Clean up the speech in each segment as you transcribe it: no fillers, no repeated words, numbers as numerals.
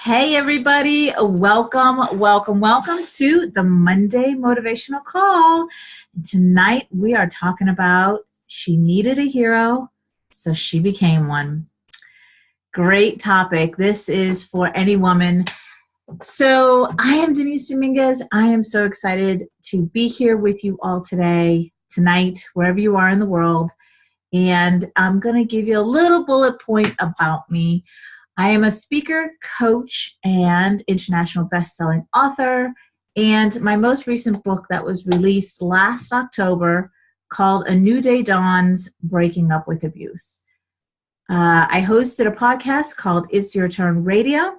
Hey everybody, welcome to the Monday Motivational Call. Tonight we are talking about she needed a hero, so she became one. Great topic. This is for any woman. So I am Denise Dominguez. I am so excited to be here with you all tonight, wherever you are in the world. And I'm going to give you a little bullet point about me. I am a speaker, coach, and international best-selling author. And my most recent book that was released last October called A New Day Dawns, Breaking Up with Abuse. I hosted a podcast called It's Your Turn Radio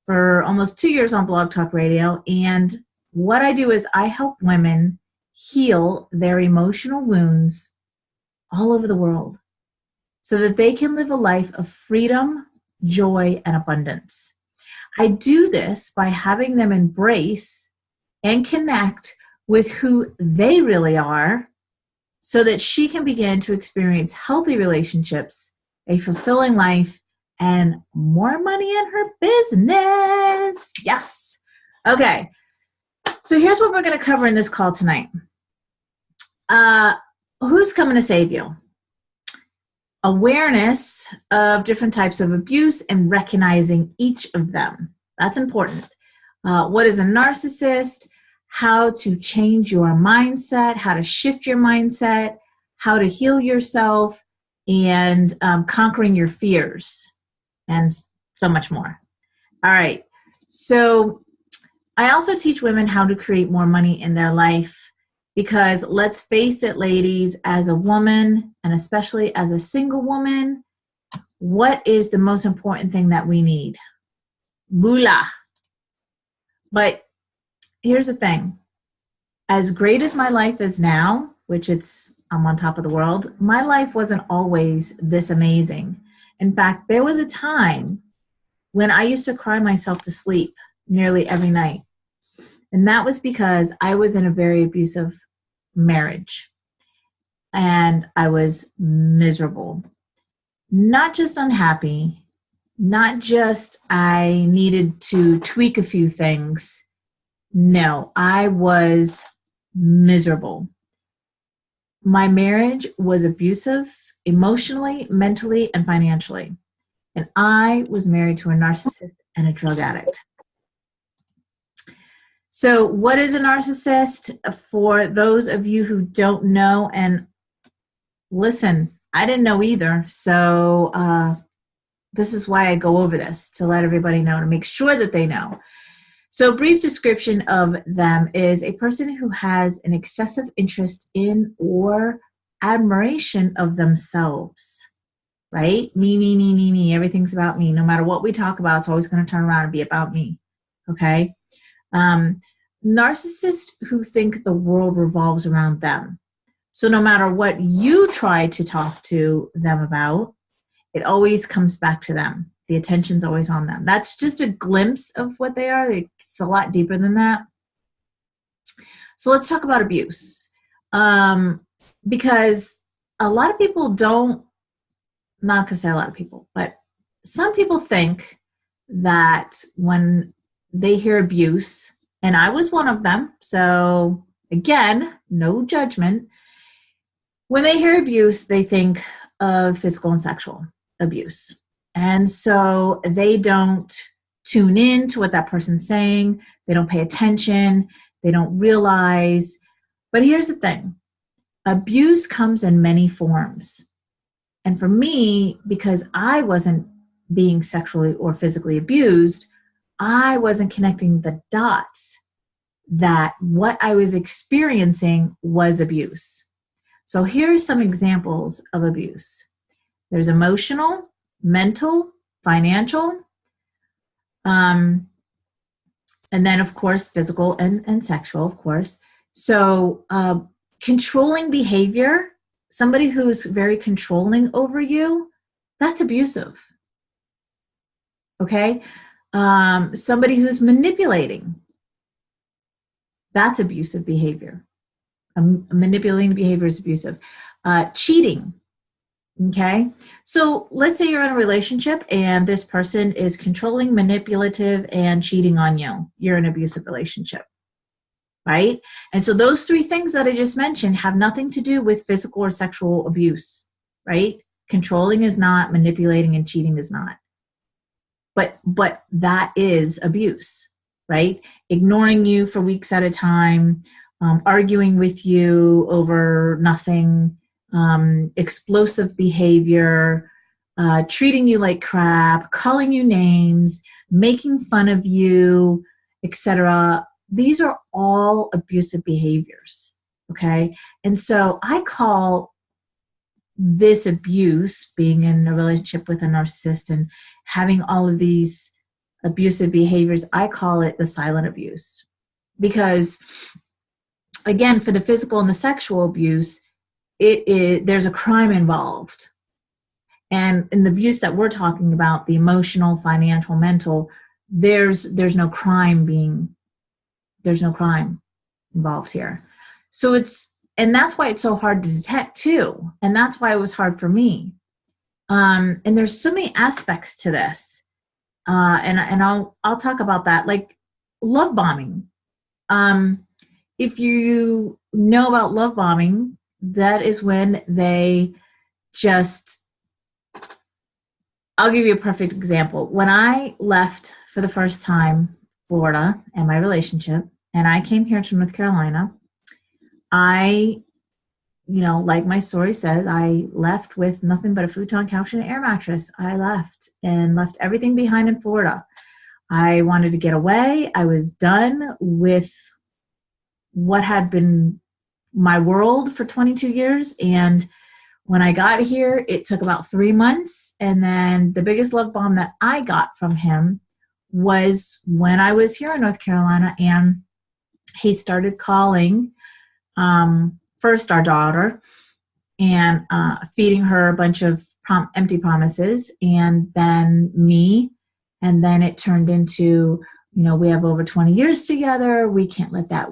for almost 2 years on Blog Talk Radio. And what I do is I help women heal their emotional wounds all over the world so that they can live a life of freedom, joy, and abundance. I do this by having them embrace and connect with who they really are so that she can begin to experience healthy relationships, a fulfilling life, and more money in her business. Yes. Okay. So here's what we're going to cover in this call tonight. Who's coming to save you? Awareness of different types of abuse and recognizing each of them. That's important. What is a narcissist? How to change your mindset, how to shift your mindset, how to heal yourself, and conquering your fears, and so much more. All right. So I also teach women how to create more money in their life. Because let's face it, ladies, as a woman, and especially as a single woman, what is the most important thing that we need? Moolah. But here's the thing. As great as my life is now, which I'm on top of the world, my life wasn't always this amazing. In fact, there was a time when I used to cry myself to sleep nearly every night. And that was because I was in a very abusive marriage. And I was miserable. Not just unhappy, not just I needed to tweak a few things. No, I was miserable. My marriage was abusive emotionally, mentally, and financially. And I was married to a narcissist and a drug addict. So what is a narcissist? For those of you who don't know, and listen, I didn't know either. So this is why I go over this, to let everybody know, to make sure that they know. So a brief description of them is a person who has an excessive interest in or admiration of themselves, right? Me. Everything's about me. No matter what we talk about, it's always going to turn around and be about me. Okay? Narcissists who think the world revolves around them. So no matter what you try to talk to them about, it always comes back to them. The attention's always on them. That's just a glimpse of what they are. It's a lot deeper than that. So let's talk about abuse. Because a lot of people don't, not going to say a lot of people, but some people think that when they hear abuse, and I was one of them, so again, no judgment. When they hear abuse, they think of physical and sexual abuse. And so they don't tune in to what that person's saying. They don't pay attention. They don't realize. But here's the thing. Abuse comes in many forms. And for me, because I wasn't being sexually or physically abused, I wasn't connecting the dots that what I was experiencing was abuse. So here's some examples of abuse. There's emotional, mental, financial, and then, of course, physical and sexual, of course. So controlling behavior, somebody who's very controlling over you, that's abusive. Okay? Somebody who's manipulating, that's abusive behavior. Manipulating behavior is abusive. Cheating, Okay. So let's say you're in a relationship and this person is controlling, manipulative, and cheating on you. You're in an abusive relationship, right? And so those three things that I just mentioned have nothing to do with physical or sexual abuse, right? Controlling is not, manipulating and cheating is not. But that is abuse, right? Ignoring you for weeks at a time, arguing with you over nothing, explosive behavior, treating you like crap, calling you names, making fun of you, etc. These are all abusive behaviors, okay? And so I call this abuse, being in a relationship with a narcissist and having all of these abusive behaviors, I call it the silent abuse. Because again, for the physical and the sexual abuse, there's a crime involved. And in the abuse that we're talking about, the emotional, financial, mental, there's no crime involved here. So and that's why it's so hard to detect too. And that's why it was hard for me. And there's so many aspects to this. And I'll talk about that, like love bombing. If you know about love bombing, that is when they just, I'll give you a perfect example. When I left for the first time Florida and my relationship, and I came here to North Carolina, like my story says, I left with nothing but a futon, couch, and an air mattress. I left everything behind in Florida. I wanted to get away. I was done with what had been my world for 22 years. And when I got here, it took about 3 months. And then the biggest love bomb that I got from him was when I was here in North Carolina, and he started calling first our daughter and feeding her a bunch of empty promises, and then me. And then it turned into, we have over 20 years together. We can't let that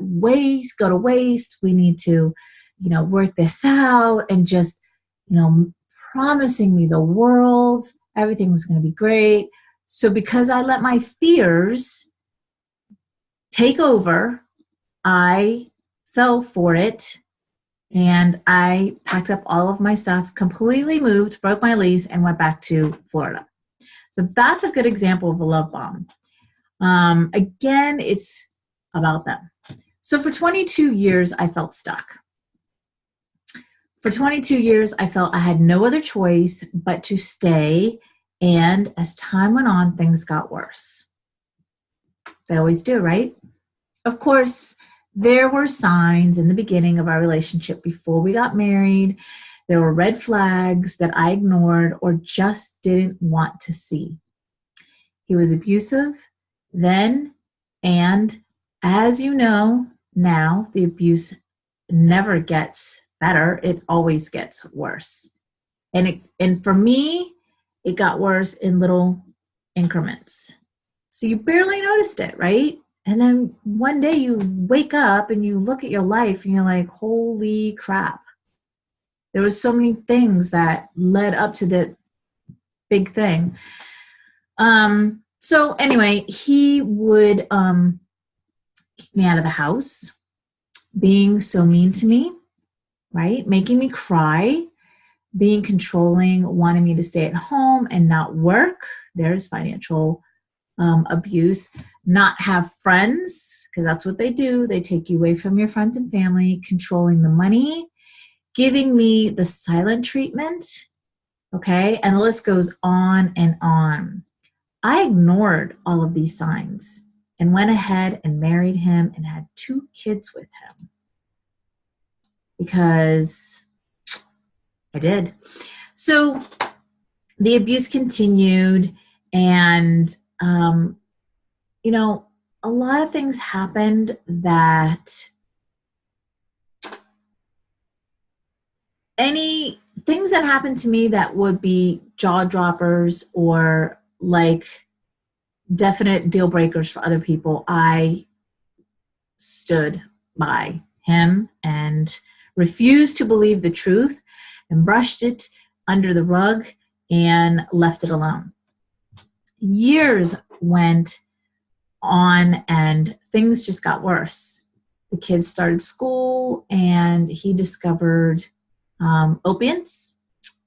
go to waste. We need to, work this out, and just, promising me the world, everything was going to be great. So because I let my fears take over, I fell for it. And I packed up all of my stuff, completely moved, broke my lease, and went back to Florida. So that's a good example of a love bomb. Again, it's about them. So for 22 years, I felt stuck. For 22 years, I felt I had no other choice but to stay. And as time went on, things got worse. They always do, right? Of course, there were signs in the beginning of our relationship before we got married. There were red flags that I ignored or just didn't want to see. He was abusive then, and as you know now, the abuse never gets better. It always gets worse. And for me, it got worse in little increments. So you barely noticed it, right? And then one day you wake up and you look at your life and you're like, holy crap. There was so many things that led up to the big thing. So anyway, he would kick me out of the house, being so mean to me, right? Making me cry, being controlling, wanting me to stay at home and not work. There's financial abuse. Not have friends, because that's what they do. They take you away from your friends and family, controlling the money, giving me the silent treatment, okay? And the list goes on and on. I ignored all of these signs and went ahead and married him and had 2 kids with him because I did. So the abuse continued, and a lot of things happened that things that happened to me that would be jaw droppers or like definite deal breakers for other people, I stood by him and refused to believe the truth and brushed it under the rug and left it alone. Years went on and things just got worse. The kids started school and he discovered opiates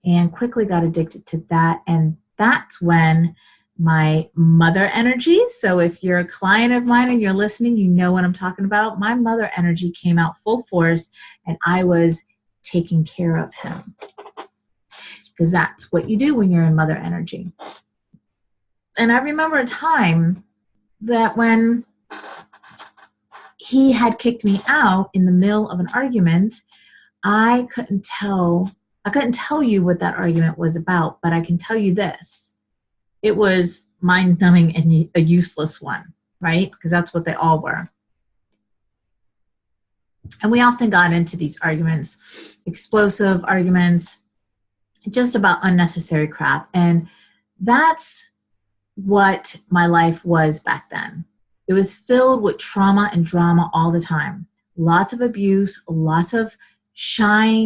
and quickly got addicted to that. And that's when my mother energy, so if you're a client of mine and you're listening, you know what I'm talking about. My mother energy came out full force and I was taking care of him. Because that's what you do when you're in mother energy. And I remember a time that when he had kicked me out in the middle of an argument, I couldn't tell you what that argument was about, but I can tell you this. It was mind-numbing and a useless one, right? Because that's what they all were. And we often got into these arguments, explosive arguments, just about unnecessary crap. And that's what my life was back then. It was filled with trauma and drama all the time. Lots of abuse, lots of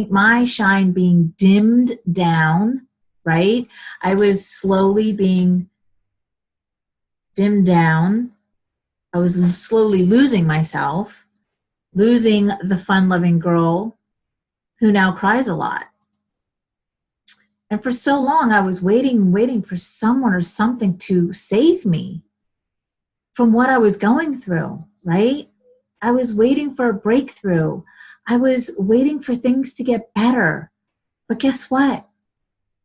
my shine being dimmed down, right? I was slowly being dimmed down. I was slowly losing myself, losing the fun-loving girl who now cries a lot. And for so long, I was waiting for someone or something to save me from what I was going through, right? I was waiting for a breakthrough. I was waiting for things to get better. But guess what?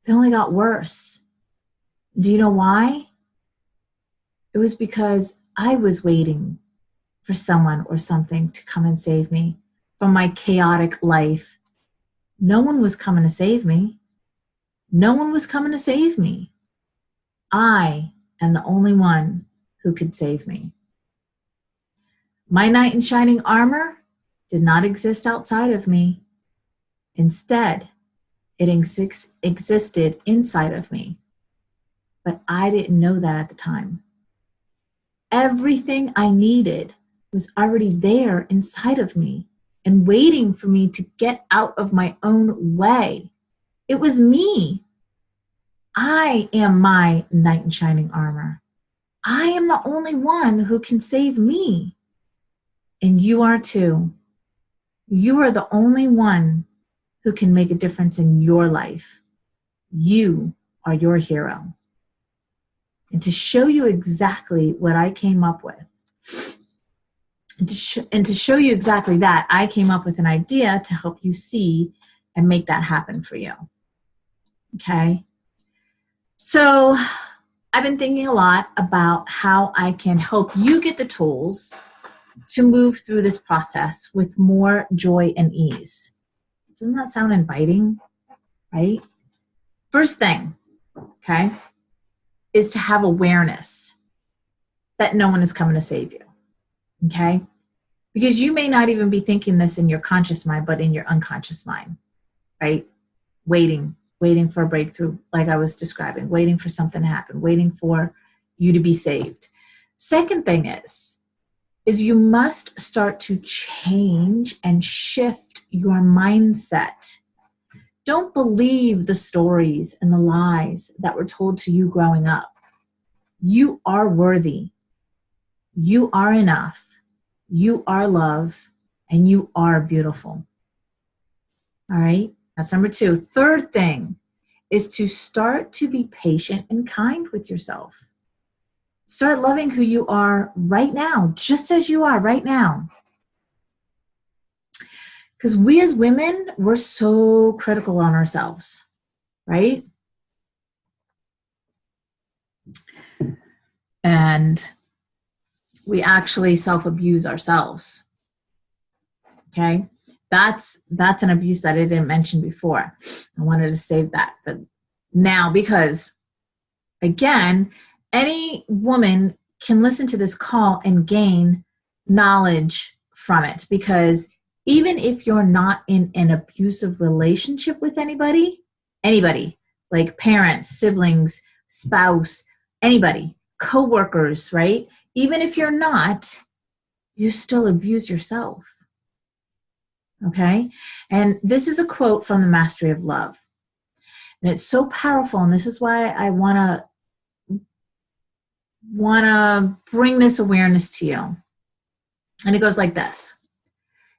They only got worse. Do you know why? It was because I was waiting for someone or something to come and save me from my chaotic life. No one was coming to save me. No one was coming to save me. I am the only one who could save me. My knight in shining armor did not exist outside of me. Instead, it existed inside of me. But I didn't know that at the time. Everything I needed was already there inside of me and waiting for me to get out of my own way. It was me. I am my knight in shining armor. I am the only one who can save me. And you are too. You are the only one who can make a difference in your life. You are your hero. And to show you exactly what I came up with, and to show you exactly that, I came up with an idea to help you see and make that happen for you. Okay? So I've been thinking a lot about how I can help you get the tools to move through this process with more joy and ease. Doesn't that sound inviting? Right? First thing, okay, is to have awareness that no one is coming to save you. Okay? Because you may not even be thinking this in your conscious mind, but in your unconscious mind, right? Waiting for a breakthrough, like I was describing, waiting for something to happen, waiting for you to be saved. Second thing is you must start to change and shift your mindset. Don't believe the stories and the lies that were told to you growing up. You are worthy. You are enough. You are love, and you are beautiful. All right? That's number 2. Third thing is to start to be patient and kind with yourself. Start loving who you are right now, just as you are right now. Because we as women, we're so critical on ourselves, right? And we actually self-abuse ourselves. Okay? That's an abuse that I didn't mention before. I wanted to save that for now because, again, any woman can listen to this call and gain knowledge from it, because even if you're not in an abusive relationship with anybody, like parents, siblings, spouse, anybody, coworkers, right? Even if you're not, you still abuse yourself. Okay? And this is a quote from The Mastery of Love. And it's so powerful. And this is why I want to bring this awareness to you. And it goes like this.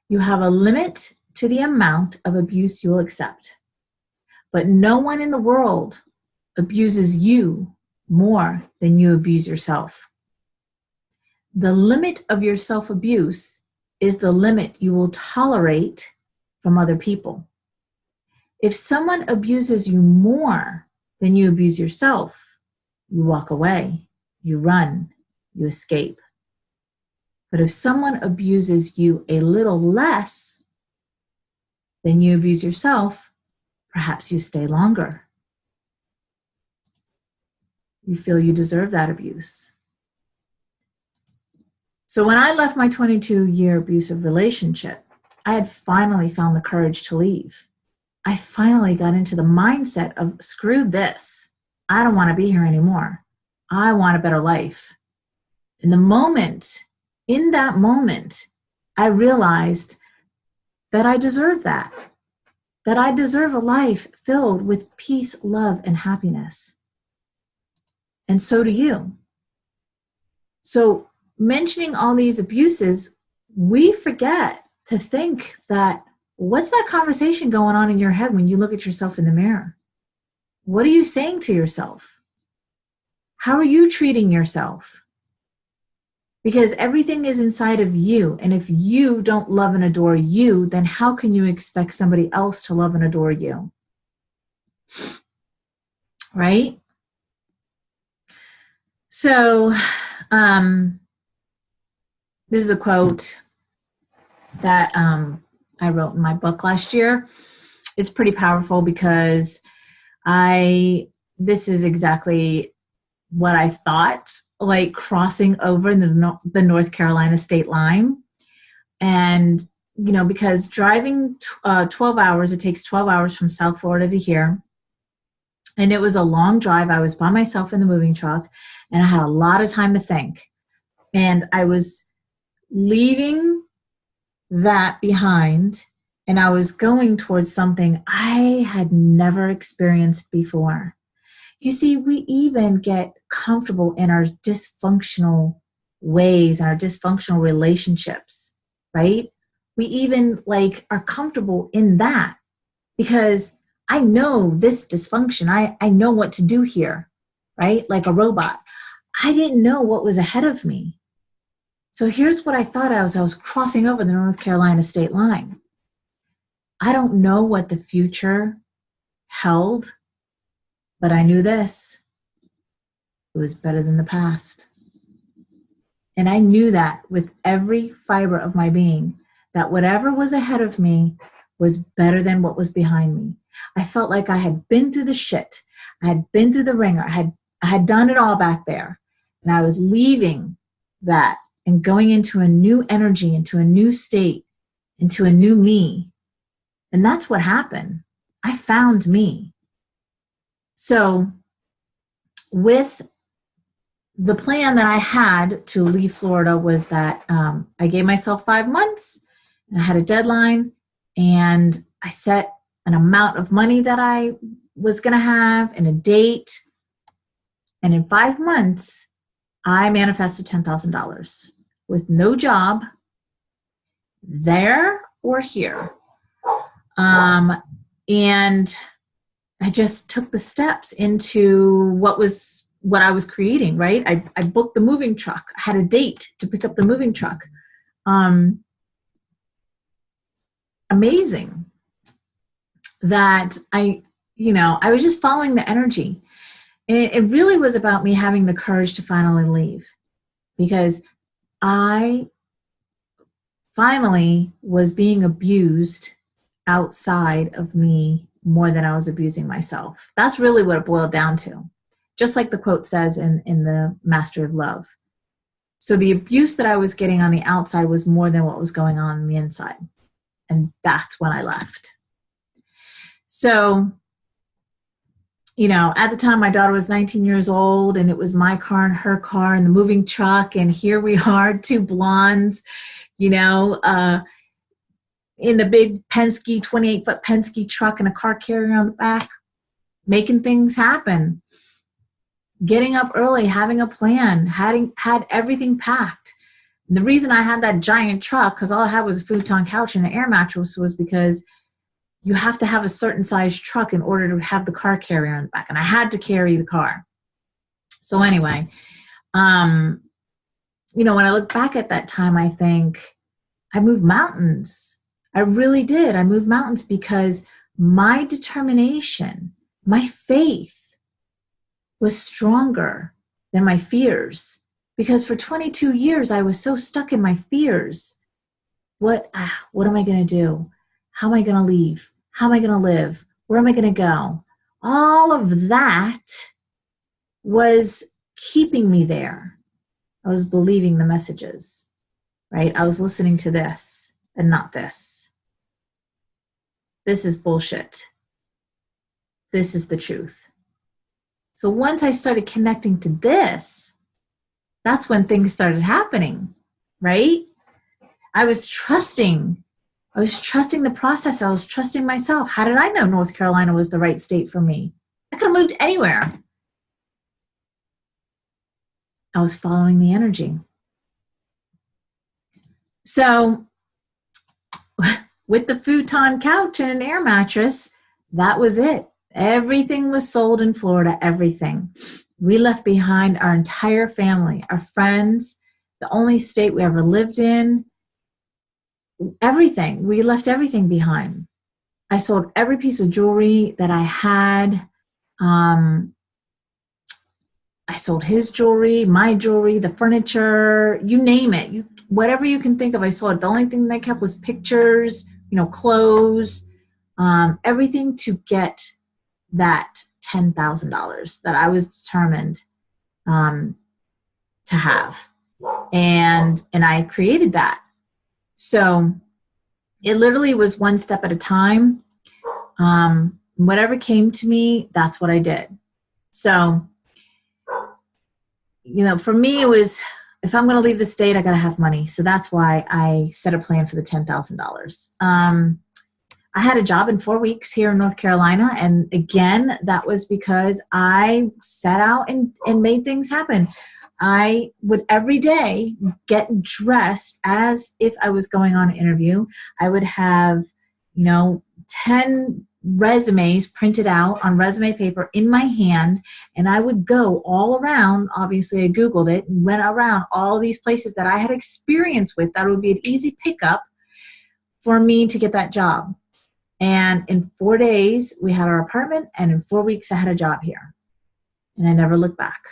You have a limit to the amount of abuse you'll accept, but no one in the world abuses you more than you abuse yourself. The limit of your self-abuse is the limit you will tolerate from other people. If someone abuses you more than you abuse yourself, you walk away, you run, you escape. But if someone abuses you a little less than you abuse yourself, perhaps you stay longer. You feel you deserve that abuse. So when I left my 22-year abusive relationship, I had finally found the courage to leave. I finally got into the mindset of, screw this. I don't want to be here anymore. I want a better life. In that moment, I realized that I deserve that I deserve a life filled with peace, love, and happiness. And so do you. So mentioning all these abuses, we forget to think that, what's that conversation going on in your head when you look at yourself in the mirror? What are you saying to yourself? How are you treating yourself? Because everything is inside of you. And if you don't love and adore you, then how can you expect somebody else to love and adore you? Right? So, this is a quote that I wrote in my book last year. It's pretty powerful because this is exactly what I thought, like crossing over the North Carolina state line. And, because driving 12 hours, it takes 12 hours from South Florida to here. And it was a long drive. I was by myself in the moving truck, and I had a lot of time to think. And I was leaving that behind, and I was going towards something I had never experienced before. You see, we even get comfortable in our dysfunctional ways and our dysfunctional relationships, right? We even are comfortable in that because I know this dysfunction. I know what to do here, right? Like a robot. I didn't know what was ahead of me. So here's what I thought I was crossing over the North Carolina state line. I don't know what the future held, but I knew this. It was better than the past. And I knew that with every fiber of my being, that whatever was ahead of me was better than what was behind me. I felt like I had been through the shit. I had been through the ringer. I had done it all back there. And I was leaving that and going into a new energy, into a new state, into a new me. And that's what happened. I found me. So with the plan that I had to leave Florida was that I gave myself 5 months, and I had a deadline, and I set an amount of money that I was going to have and a date. And in 5 months, I manifested $10,000 with no job there or here. And I just took the steps into what I was creating, right? I booked the moving truck. I had a date to pick up the moving truck. Amazing that I was just following the energy. And it really was about me having the courage to finally leave, because I finally was being abused outside of me more than I was abusing myself. That's really what it boiled down to. Just like the quote says in the Mastery of Love. So the abuse that I was getting on the outside was more than what was going on the inside. And that's when I left. So, at the time my daughter was 19 years old, and it was my car and her car and the moving truck. And here we are, two blondes, in the big Penske, 28-foot Penske truck and a car carrier on the back. making things happen, getting up early, having a plan, had everything packed. And the reason I had that giant truck, because all I had was a futon couch and an air mattress, was because you have to have a certain size truck in order to have the car carrier on the back. And I had to carry the car. So anyway, when I look back at that time, I think I moved mountains. I really did. I moved mountains because my determination, my faith was stronger than my fears. Because for 22 years, I was so stuck in my fears. What am I going to do? How am I going to leave? How am I going to live? Where am I going to go? All of that was keeping me there. I was believing the messages, right? I was listening to this and not this. This is bullshit. This is the truth. So once I started connecting to this, that's when things started happening, right? I was trusting the process. I was trusting myself. How did I know North Carolina was the right state for me? I could have moved anywhere. I was following the energy. So with the futon couch and an air mattress, that was it. Everything was sold in Florida, everything. We left behind our entire family, our friends, the only state we ever lived in, everything. We left everything behind. I sold every piece of jewelry that I had. I sold his jewelry, my jewelry, the furniture, you name it. Whatever you can think of, I sold it. The only thing that I kept was pictures, clothes, everything to get that $10,000 that I was determined to have. And I created that. So it literally was one step at a time. Whatever came to me, that's what I did. So, for me, it was, if I'm going to leave the state, I got to have money. So that's why I set a plan for the $10,000. I had a job in 4 weeks here in North Carolina. And again, that was because I set out and made things happen. I would every day get dressed as if I was going on an interview. I would have, 10 resumes printed out on resume paper in my hand, and I would go all around. Obviously, I Googled it and went around all these places that I had experience with that would be an easy pickup for me to get that job. And in 4 days, we had our apartment, and in 4 weeks, I had a job here. And I never looked back.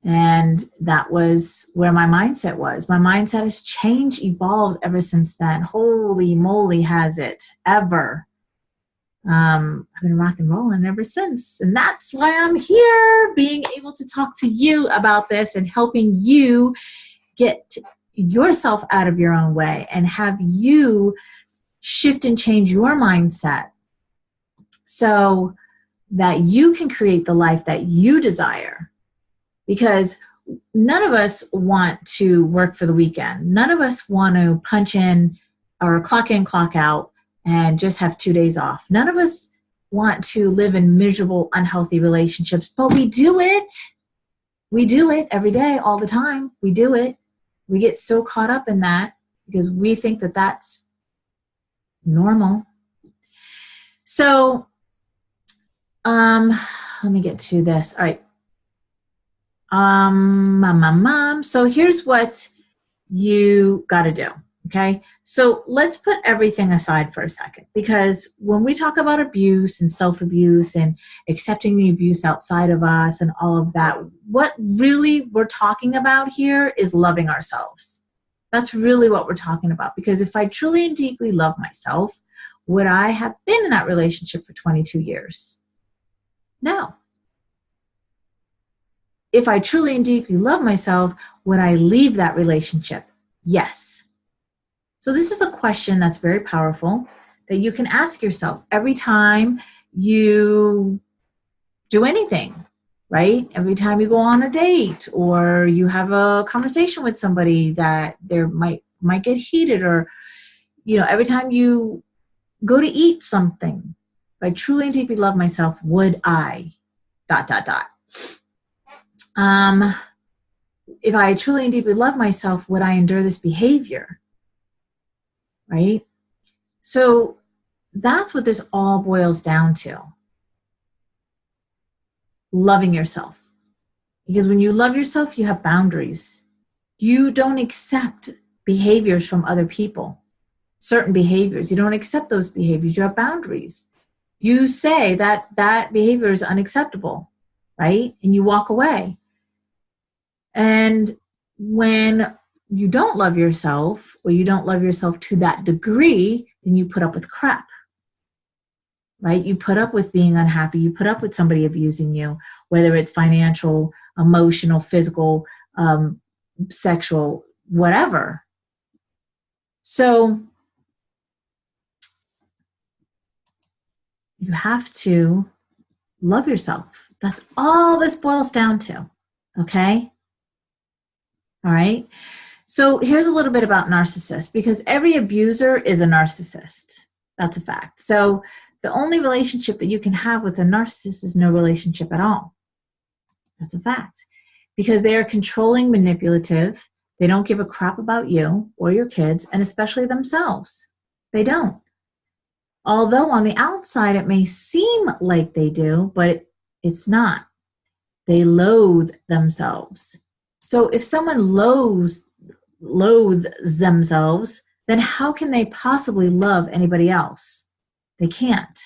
And that was where my mindset was. My mindset has changed, evolved ever since then. Holy moly, has it ever. I've been rock and rolling ever since. And that's why I'm here, being able to talk to you about this and helping you get yourself out of your own way and have you shift and change your mindset so that you can create the life that you desire. Because none of us want to work for the weekend. None of us want to punch in or clock in, clock out, and just have 2 days off. None of us want to live in miserable, unhealthy relationships, but we do it. We do it every day, all the time. We do it. We get so caught up in that because we think that that's normal. So, let me get to this. All right. So here's what you got to do. Okay. So let's put everything aside for a second, because when we talk about abuse and self-abuse and accepting the abuse outside of us and all of that, what really we're talking about here is loving ourselves. That's really what we're talking about. Because if I truly and deeply love myself, would I have been in that relationship for 22 years? No. If I truly and deeply love myself, would I leave that relationship? Yes. So this is a question that's very powerful that you can ask yourself every time you do anything, right? Every time you go on a date or you have a conversation with somebody that there might get heated, or, every time you go to eat something, I truly and deeply love myself, would I, ... If I truly and deeply love myself, would I endure this behavior? Right? So that's what this all boils down to. Loving yourself. Because when you love yourself, you have boundaries. You don't accept behaviors from other people, certain behaviors. You don't accept those behaviors. You have boundaries. You say that that behavior is unacceptable, right? And you walk away. And when you don't love yourself, or you don't love yourself to that degree, then you put up with crap, right? You put up with being unhappy. You put up with somebody abusing you, whether it's financial, emotional, physical, sexual, whatever. So you have to love yourself. That's all this boils down to, okay? All right? So here's a little bit about narcissists, because every abuser is a narcissist. That's a fact. So the only relationship that you can have with a narcissist is no relationship at all. That's a fact. Because they are controlling, manipulative. They don't give a crap about you or your kids, and especially themselves. They don't. Although on the outside it may seem like they do, but it's not. They loathe themselves. So if someone loathes themselves, then how can they possibly love anybody else? They can't.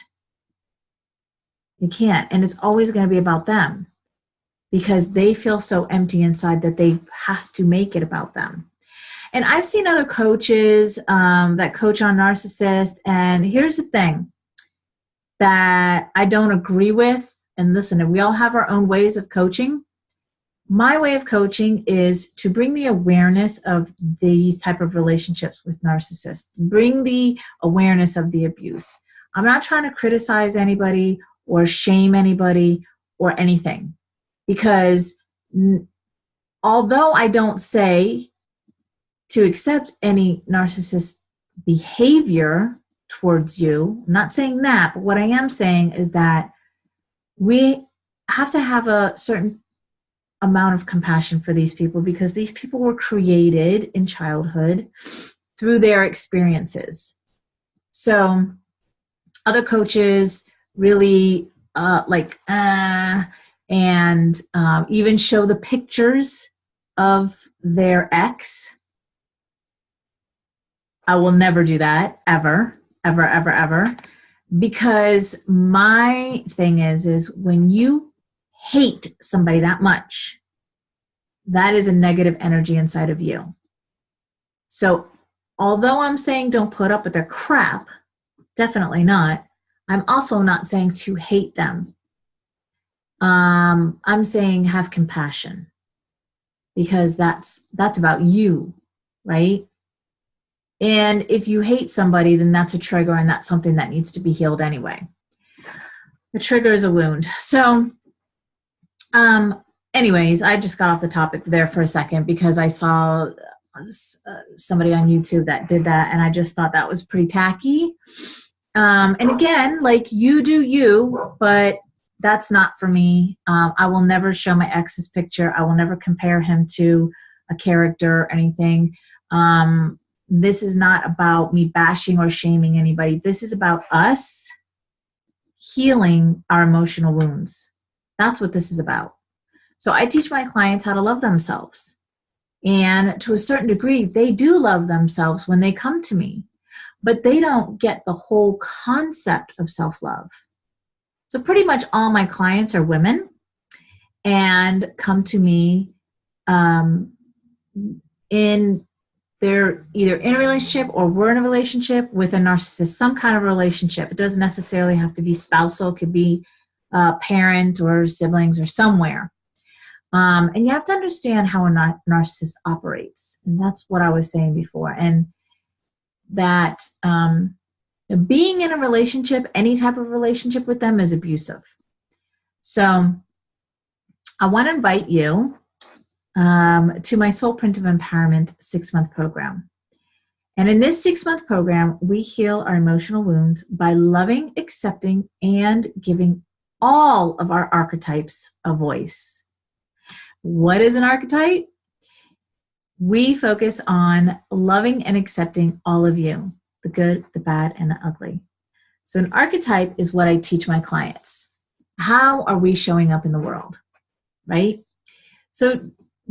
They can't. And it's always going to be about them, because they feel so empty inside that they have to make it about them. And I've seen other coaches that coach on narcissists, and here's the thing that I don't agree with. And listen, we all have our own ways of coaching. My way of coaching is to bring the awareness of these type of relationships with narcissists, bring the awareness of the abuse. I'm not trying to criticize anybody or shame anybody or anything, because although I don't say to accept any narcissist behavior towards you, I'm not saying that, but what I am saying is that we have to have a certain amount of compassion for these people, because these people were created in childhood through their experiences. So other coaches really and even show the pictures of their ex. I will never do that, ever, ever, ever, ever. Because my thing is when you hate somebody that much, that is a negative energy inside of you. So although I'm saying don't put up with their crap, definitely not, I'm also not saying to hate them. I'm saying have compassion, because that's about you, right? And if you hate somebody, then that's a trigger, and that's something that needs to be healed anyway. A trigger is a wound. So anyways, I just got off the topic there for a second, because I saw somebody on YouTube that did that, and I just thought that was pretty tacky. And again, like, you do you, but that's not for me. I will never show my ex's picture. I will never compare him to a character or anything. This is not about me bashing or shaming anybody. This is about us healing our emotional wounds. That's what this is about. So I teach my clients how to love themselves. And to a certain degree, they do love themselves when they come to me, but they don't get the whole concept of self-love. So pretty much all my clients are women and come to me they're either in a relationship or we're in a relationship with a narcissist, some kind of relationship. It doesn't necessarily have to be spousal. It could be parent or siblings or somewhere. And you have to understand how a narcissist operates. And that's what I was saying before. And that being in a relationship, any type of relationship with them, is abusive. So I want to invite you to my Soul Print of Empowerment 6-month program. And in this 6-month program, we heal our emotional wounds by loving, accepting, and giving all of our archetypes a voice. What is an archetype? We focus on loving and accepting all of you, the good, the bad, and the ugly. So an archetype is what I teach my clients. How are we showing up in the world, right? So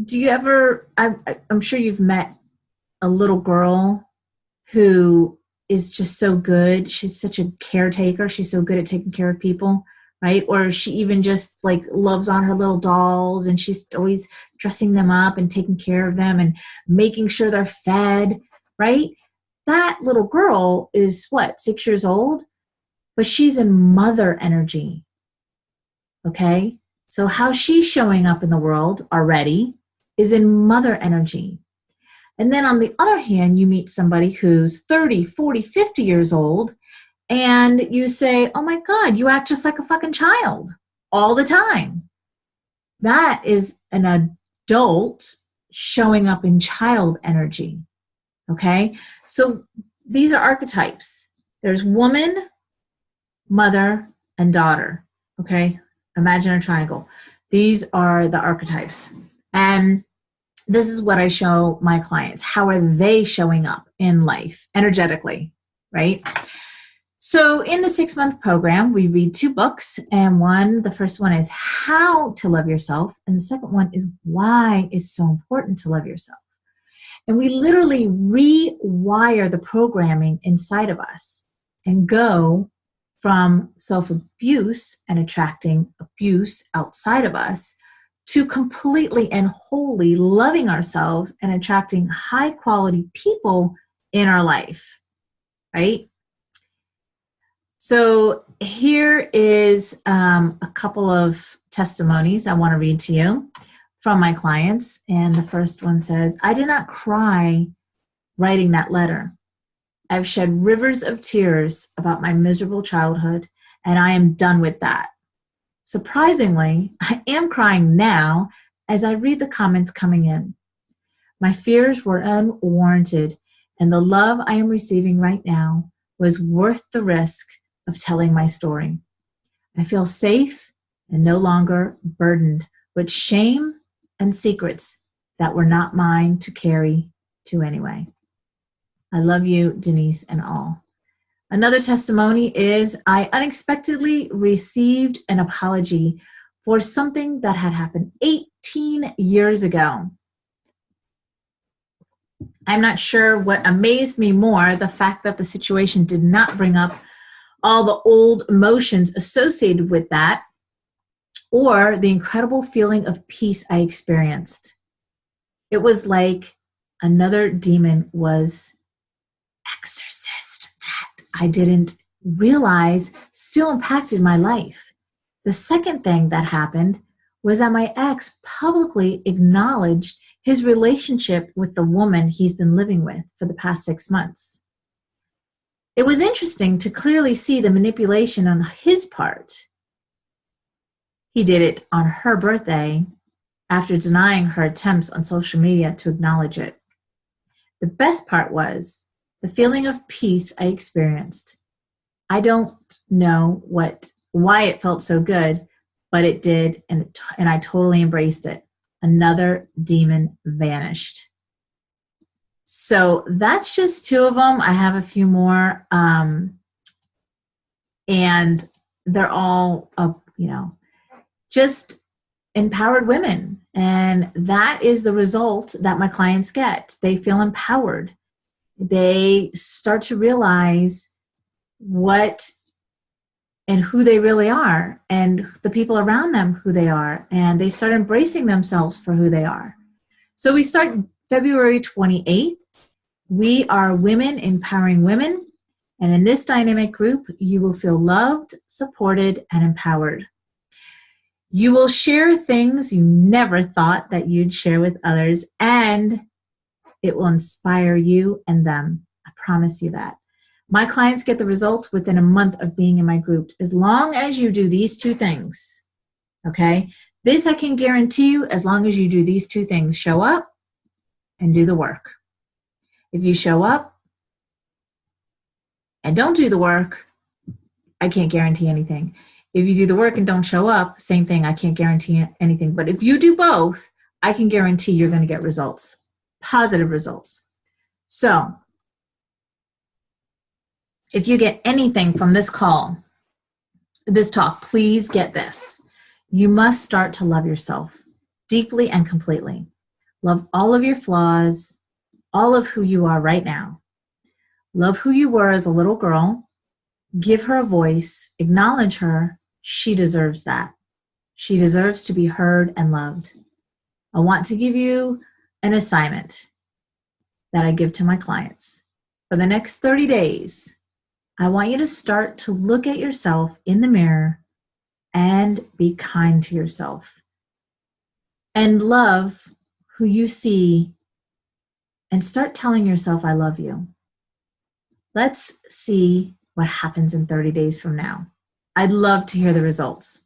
do you ever, I'm sure you've met a little girl who is just so good. She's such a caretaker. She's so good at taking care of people, right? Or she even just like loves on her little dolls, and she's always dressing them up and taking care of them and making sure they're fed, right? That little girl is what, 6 years old? But she's in mother energy, okay? So how she's showing up in the world already is in mother energy. And then on the other hand, you meet somebody who's 30, 40, 50 years old, and you say, oh my God, you act just like a fucking child all the time. That is an adult showing up in child energy, okay? So these are archetypes. There's woman, mother, and daughter, okay? Imagine a triangle. These are the archetypes. And this is what I show my clients. How are they showing up in life energetically, right? So in the 6-month program, we read 2 books, and the first one is How to Love Yourself, and the second one is Why It's So Important to Love Yourself. And we literally rewire the programming inside of us and go from self-abuse and attracting abuse outside of us to completely and wholly loving ourselves and attracting high-quality people in our life, right? So here is a couple of testimonies I want to read to you from my clients. And the first one says, I did not cry writing that letter. I've shed rivers of tears about my miserable childhood, and I am done with that. Surprisingly, I am crying now as I read the comments coming in. My fears were unwarranted, and the love I am receiving right now was worth the risk of telling my story. I feel safe and no longer burdened with shame and secrets that were not mine to carry to anyway. I love you, Denise, and all. Another testimony is, I unexpectedly received an apology for something that had happened 18 years ago. I'm not sure what amazed me more, the fact that the situation did not bring up all the old emotions associated with that, or the incredible feeling of peace I experienced. It was like another demon was exorcised that I didn't realize still impacted my life. The second thing that happened was that my ex publicly acknowledged his relationship with the woman he's been living with for the past 6 months. It was interesting to clearly see the manipulation on his part. He did it on her birthday after denying her attempts on social media to acknowledge it. The best part was the feeling of peace I experienced. I don't know why it felt so good, but it did, and I totally embraced it. Another demon vanished. So that's just 2 of them. I have a few more, and they're all, just empowered women. And that is the result that my clients get. They feel empowered. They start to realize what and who they really are, and the people around them who they are, and they start embracing themselves for who they are. So we start February 28th. We are women empowering women, and in this dynamic group, you will feel loved, supported, and empowered. You will share things you never thought that you'd share with others, and it will inspire you and them. I promise you that. My clients get the results within a month of being in my group, as long as you do these 2 things, okay? This I can guarantee you, as long as you do these 2 things, show up and do the work. If you show up, and don't do the work, I can't guarantee anything. If you do the work and don't show up, same thing, I can't guarantee anything. But if you do both, I can guarantee you're going to get results, positive results. So if you get anything from this call, this talk, please get this. You must start to love yourself deeply and completely. Love all of your flaws, all of who you are right now. Love who you were as a little girl. Give her a voice. Acknowledge her. She deserves that. She deserves to be heard and loved. I want to give you an assignment that I give to my clients. For the next 30 days, I want you to start to look at yourself in the mirror and be kind to yourself. And love who you see and start telling yourself, I love you. Let's see what happens in 30 days from now. I'd love to hear the results.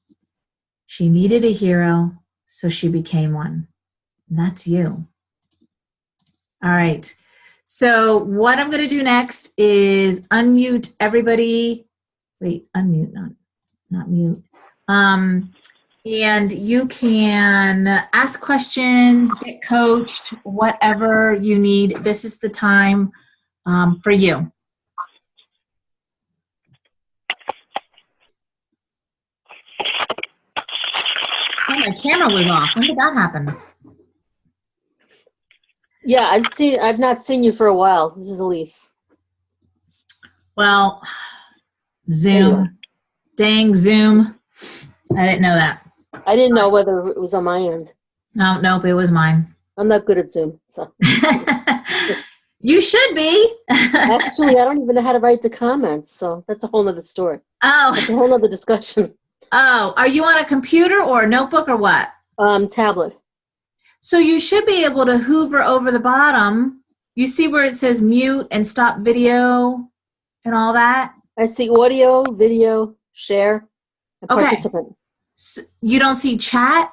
She needed a hero, so she became one. And that's you. All right. So what I'm going to do next is unmute everybody. Wait, unmute, not mute. And you can ask questions, get coached, whatever you need. This is the time for you. Oh, my camera was off. When did that happen? Yeah, I've not seen you for a while. This is Elise. Well, Zoom. Dang Zoom. I didn't know that. I didn't know whether it was on my end. No, nope, it was mine. I'm not good at Zoom, so. You should be. Actually, I don't even know how to write the comments, so that's a whole nother story. Oh. That's a whole nother discussion. Oh, are you on a computer or a notebook or what? Tablet. So you should be able to hover over the bottom. You see where it says mute and stop video and all that? I see audio, video, share, and participant. So you don't see chat?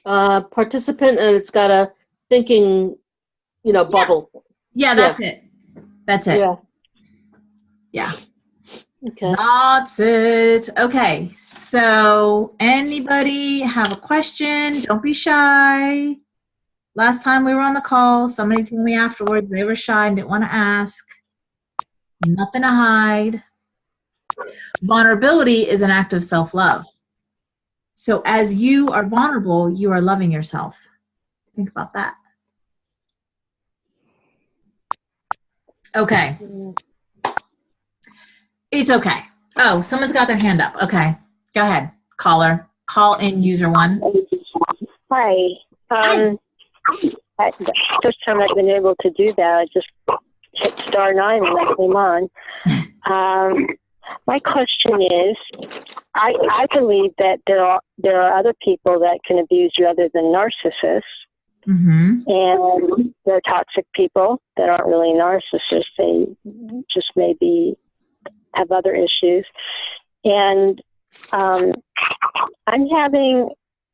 Participant, and it's got a thinking, bubble. Yeah, that's it. That's it. Yeah. Okay. That's it. Okay, so anybody have a question? Don't be shy. Last time we were on the call, somebody told me afterwards they were shy and didn't want to ask. Nothing to hide. Vulnerability is an act of self-love. So as you are vulnerable, you are loving yourself. Think about that. Okay. It's okay. Oh, someone's got their hand up. Okay. Go ahead. Caller. Call in user 1. Hi. First time I've been able to do that. I just hit *9 when I came on. My question is, I believe that there are other people that can abuse you other than narcissists. Mm-hmm. And there are toxic people that aren't really narcissists. They just maybe have other issues. And I'm having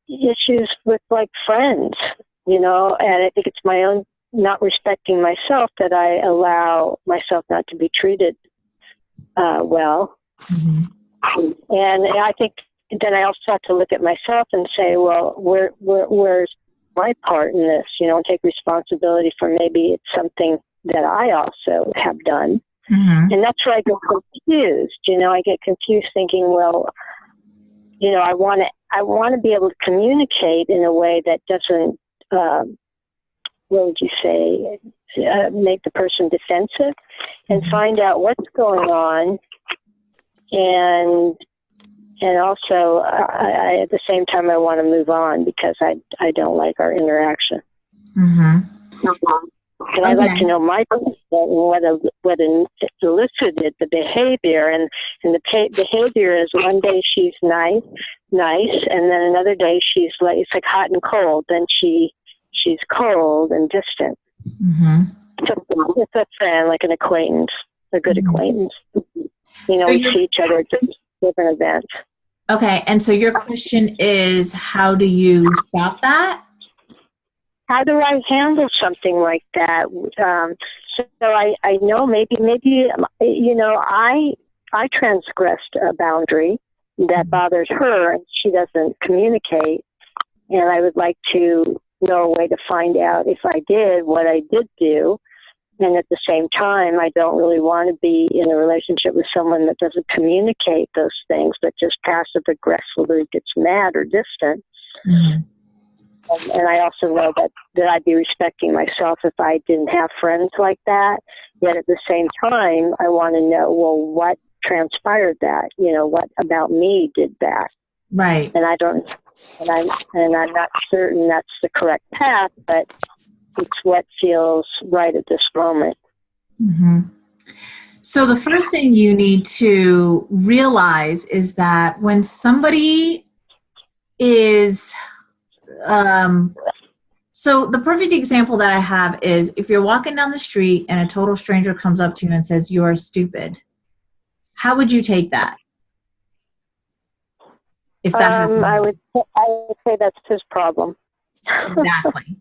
issues with friends, and I think it's my own not respecting myself that I allow myself not to be treated well. Mm-hmm. And I think then I also have to look at myself and say, well, where's my part in this, and take responsibility for maybe it's something that I also have done. Mm-hmm. And that's where I get confused. I get confused thinking, well, I want to be able to communicate in a way that doesn't, what would you say, make the person defensive, and find out what's going on. And also, I at the same time, I want to move on because I don't like our interaction. Mm-hmm. And I'd like to know my person, whether it elicited the behavior. And the behavior is one day she's nice, and then another day she's it's like hot and cold. Then she's cold and distant. Mm-hmm. So it's a friend, like an acquaintance, a good acquaintance. So we see each other at different events. Okay, and so your question is, how do you stop that? how do I handle something like that? So I know maybe, you know, I transgressed a boundary that bothers her, and she doesn't communicate. And I would like to know a way to find out if I did what I did do. And at the same time, I don't really want to be in a relationship with someone that doesn't communicate those things, but just passive aggressively gets mad or distant. Mm-hmm. And I also know that I'd be respecting myself if I didn't have friends like that. Yet at the same time, I want to know, well, what transpired that? You know, what about me did that? Right. And I'm not certain that's the correct path, but it's what feels right at this moment. Mm-hmm. So the first thing you need to realize is that when somebody is, so the perfect example that I have is if you're walking down the street and a total stranger comes up to you and says, "You're stupid," how would you take that? If that happened? I would say that's his problem. Exactly.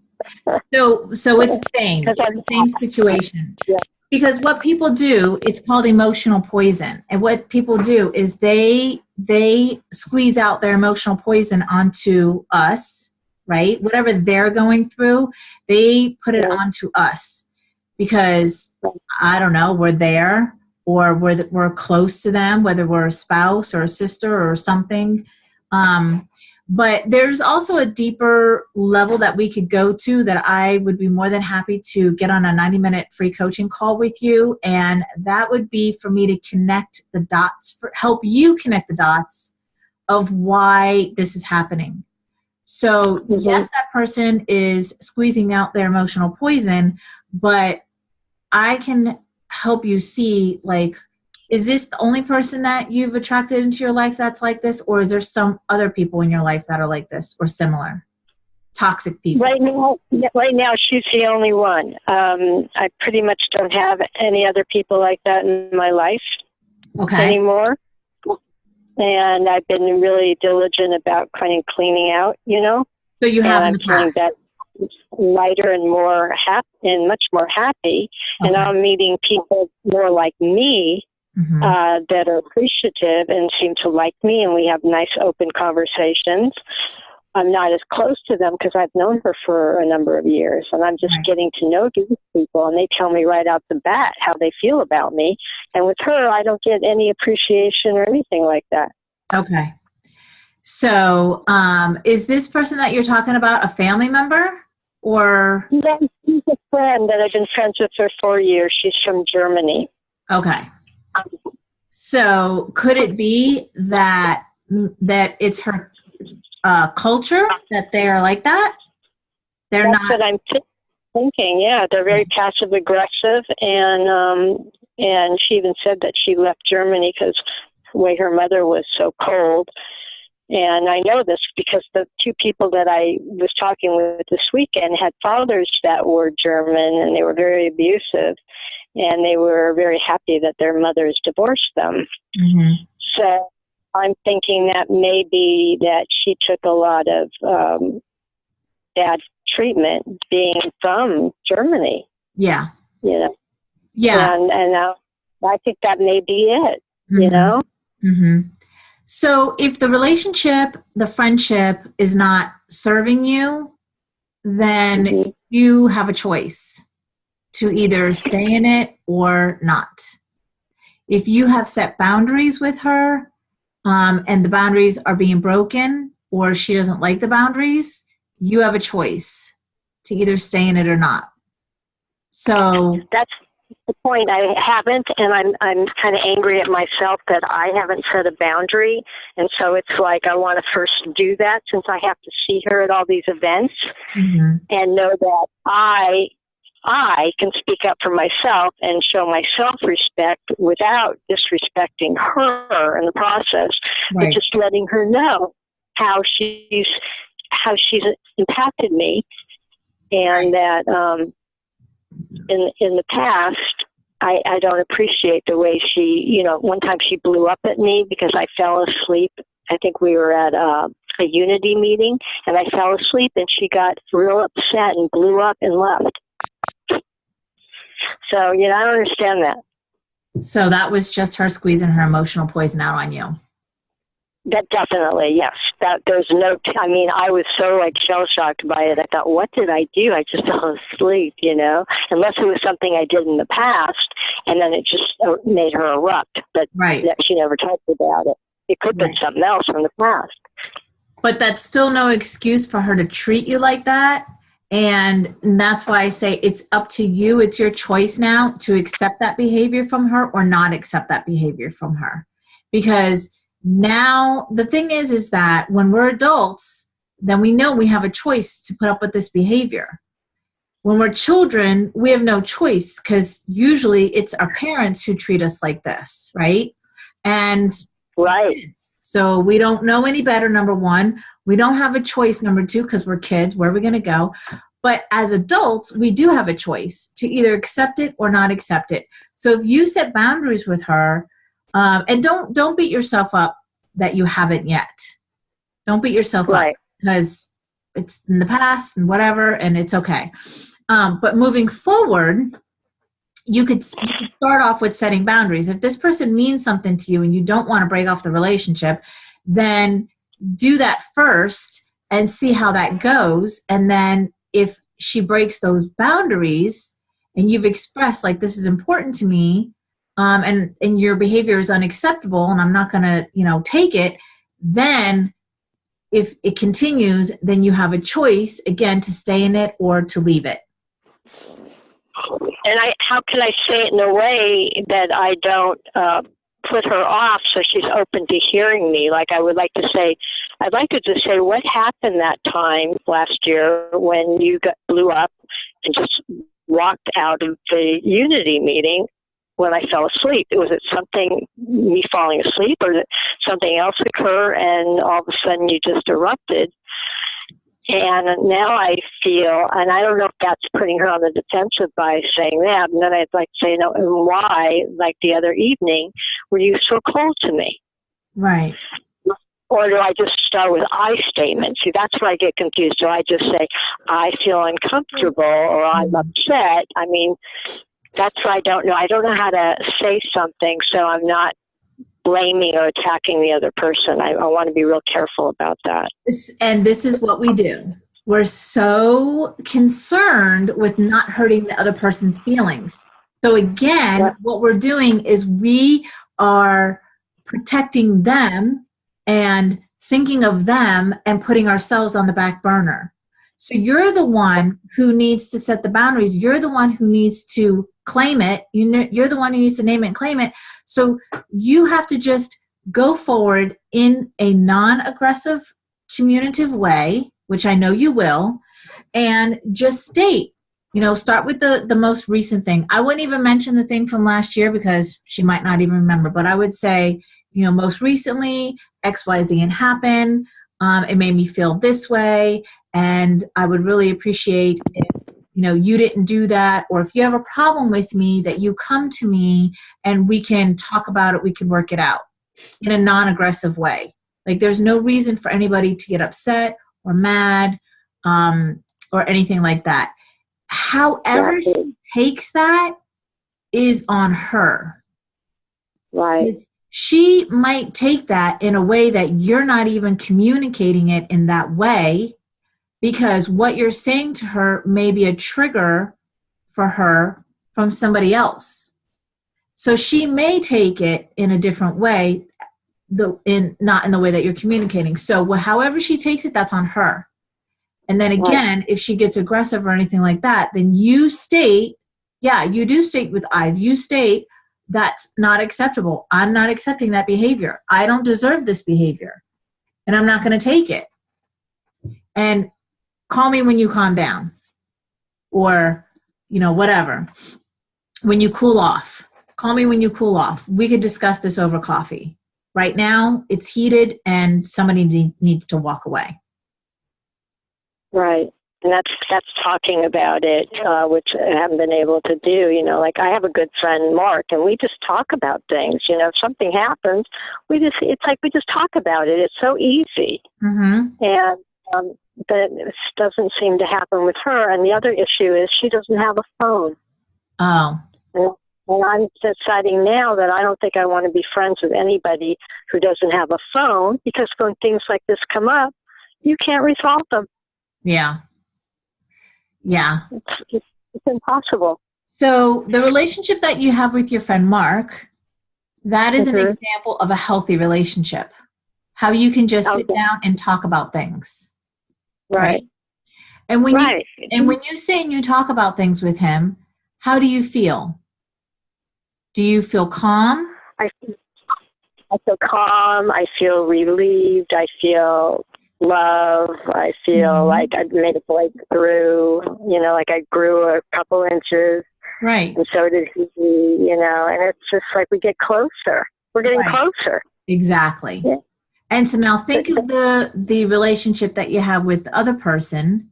So it's the same situation. Yeah. Because what people do, it's called emotional poison. And what people do is they squeeze out their emotional poison onto us, right? Whatever they're going through, they put it onto us because, I don't know, we're there or we're close to them, whether we're a spouse or a sister or something. But there's also a deeper level that we could go to that I would be more than happy to get on a 90-minute free coaching call with you. And that would be for me to connect the dots, help you connect the dots of why this is happening. So yes, that person is squeezing out their emotional poison, but I can help you see, like, is this the only person that you've attracted into your life that's like this? Or is there some other people in your life that are like this or similar? Toxic people. Right now, she's the only one. I pretty much don't have any other people like that in my life anymore. And I've been really diligent about kind of cleaning out, you know. So you have in the past. That lighter and more happy and much more happy. And I'm meeting people more like me. Mm-hmm. That are appreciative and seem to like me, and we have nice open conversations. I'm not as close to them because I've known her for a number of years, and I'm just getting to know these people, and they tell me right out the bat how they feel about me. And with her, I don't get any appreciation or anything like that. Okay. So is this person that you're talking about a family member? Or? No, she's a friend that I've been friends with for 4 years. She's from Germany. Okay. So could it be that it's her culture that they are like that? That's not. What I'm thinking. Yeah, they're very passive aggressive, and she even said that she left Germany because the way her mother was so cold. And I know this because the two people that I was talking with this weekend had fathers that were German, and they were very abusive. And they were very happy that their mothers divorced them. Mm-hmm. So I'm thinking that maybe that she took a lot of bad treatment being from Germany. Yeah. You know? Yeah. And I think that may be it, you know? Mm-hmm. So if the relationship, the friendship is not serving you, then you have a choice to either stay in it or not. If you have set boundaries with her and the boundaries are being broken or she doesn't like the boundaries, you have a choice to either stay in it or not. So that's the point. I haven't, and I'm kind of angry at myself that I haven't set a boundary. And so it's like I want to first do that since I have to see her at all these events and know that I can speak up for myself and show my self-respect without disrespecting her in the process, but just letting her know how she's impacted me, and that in the past I don't appreciate the way she, you know, one time she blew up at me because I fell asleep. I think we were at a unity meeting, and I fell asleep, and she got real upset and blew up and left. So, I don't understand that. So that was just her squeezing her emotional poison out on you. That definitely, yes. That there's no. I was so shell shocked by it. I thought, what did I do? I just fell asleep, Unless it was something I did in the past, and then it just made her erupt. But right. She never talked about it. It could have been something else from the past. But that's still no excuse for her to treat you like that. And that's why I say it's up to you. It's your choice now to accept that behavior from her or not accept that behavior from her. Because now the thing is that when we're adults, then we know we have a choice to put up with this behavior. When we're children, we have no choice because usually it's our parents who treat us like this, right? And right. So we don't know any better, number one. We don't have a choice, number two, because we're kids. Where are we going to go? But as adults, we do have a choice to either accept it or not accept it. So if you set boundaries with her, and don't beat yourself up that you haven't yet. Don't beat yourself up because it's in the past and whatever, and it's okay. But moving forward, you could start off with setting boundaries. If this person means something to you and you don't want to break off the relationship, then do that first and see how that goes. And then if she breaks those boundaries and you've expressed this is important to me, and your behavior is unacceptable and I'm not going to, take it, then if it continues, then you have a choice again to stay in it or to leave it. And how can I say it in a way that I don't put her off so she's open to hearing me? I'd like to just say, what happened that time last year when you blew up and just walked out of the unity meeting when I fell asleep? Was it something, me falling asleep, or did something else occur and all of a sudden you just erupted? And now I feel, and I don't know if that's putting her on the defensive by saying that, and then I'd like to say, and why, the other evening, were you so cold to me? Right. Or do I just start with I statements? See, that's where I get confused. Do I just say, I feel uncomfortable or I'm upset? That's what I don't know. I don't know how to say something so I'm not blaming or attacking the other person. I want to be real careful about that. And this is what we do. We're so concerned with not hurting the other person's feelings. So again, what we're doing is we are protecting them and thinking of them and putting ourselves on the back burner. So you're the one who needs to set the boundaries. You're the one who needs to claim it. You're the one who needs to name it and claim it. So you have to just go forward in a non-aggressive, communicative way, which I know you will, and just state, start with the most recent thing. I wouldn't even mention the thing from last year because she might not even remember, but I would say, most recently, XYZ had happened. It made me feel this way, and I would really appreciate if you didn't do that, or if you have a problem with me, that you come to me and we can talk about it, we can work it out in a non-aggressive way. There's no reason for anybody to get upset or mad or anything like that. However she takes that is on her. Right. She might take that in a way that you're not even communicating it in that way, because what you're saying to her may be a trigger for her from somebody else. So she may take it in a different way, not in the way that you're communicating. So however she takes it, that's on her. And then again, if she gets aggressive or anything like that, then you state, you do state with eyes, you state, that's not acceptable. I'm not accepting that behavior. I don't deserve this behavior. And I'm not going to take it. And call me when you calm down. Or, whatever. When you cool off. Call me when you cool off. We could discuss this over coffee. Right now, it's heated and somebody needs to walk away. Right. And that's talking about it, which I haven't been able to do. You know, like I have a good friend, Mark, and we just talk about things. You know, if something happens, it's like we just talk about it. It's so easy. Mm-hmm. And but it doesn't seem to happen with her. And the other issue is she doesn't have a phone. Oh. And I'm deciding now that I don't think I want to be friends with anybody who doesn't have a phone, because when things like this come up, you can't resolve them. Yeah. Yeah. It's impossible. So the relationship that you have with your friend Mark, that is an Mm-hmm. example of a healthy relationship. How you can just sit down and talk about things. Right. And when Right. you say and you talk about things with him, how do you feel? Do you feel calm? I feel calm. I feel relieved. I feel love. I feel like I've made a breakthrough. You know, like I grew a couple inches. Right. And so did he, you know, and it's just like we get closer. We're getting closer. Exactly. Yeah. And so now think of the relationship that you have with the other person,